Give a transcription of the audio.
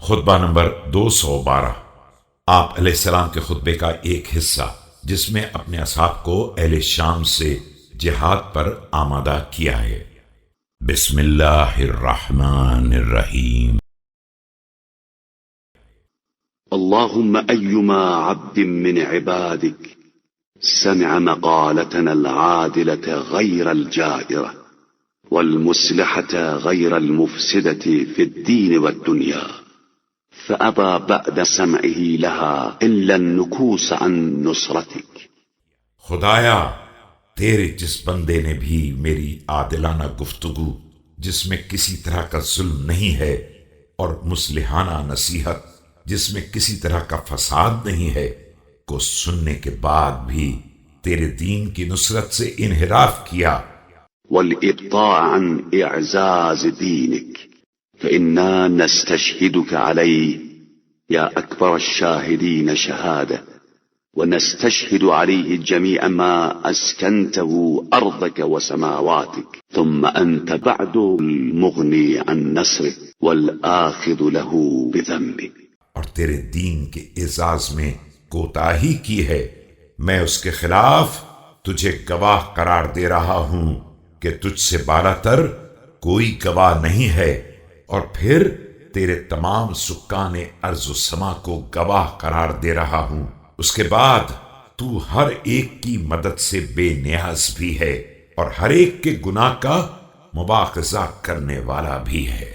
خطبہ نمبر 212۔ آپ علیہ السلام کے خطبے کا ایک حصہ جس میں اپنے اصحاب کو اہل شام سے جہاد پر آمادہ کیا ہے۔ بسم اللہ الرحمن الرحیم۔ اللهم أيما عبد من عبادك سمع مقالتنا العادلة غير الجائرة والمصلحة غير المفسدة في الدين والدنيا فأبى بعد سمعه لها إلا النكوس عن نصرتك۔ خدایا، تیرے جس بندے نے بھی میری عادلانہ گفتگو جس میں کسی طرح کا ظلم نہیں ہے اور مصلحانہ نصیحت جس میں کسی طرح کا فساد نہیں ہے کو سننے کے بعد بھی تیرے دین کی نصرت سے انحراف کیا، والإبطاء عن إعزاز دينك فإنا نستشهدك عليه يا أكبر الشاهدين شهادة ونستشهد عليه جميع ما أسكنته أرضك وسماواتك ثم أنت بعد المغني عن نصره والآخذ له بذنبه۔ اور تیرے دین کے اعزاز میں کوتاہی کی ہے، میں اس کے خلاف تجھے گواہ قرار دے رہا ہوں کہ تجھ سے بالا تر کوئی گواہ نہیں ہے، اور پھر تیرے تمام سکان ارض و سما کو گواہ قرار دے رہا ہوں۔ اس کے بعد تو ہر ایک کی مدد سے بے نیاز بھی ہے اور ہر ایک کے گناہ کا مواخذہ کرنے والا بھی ہے۔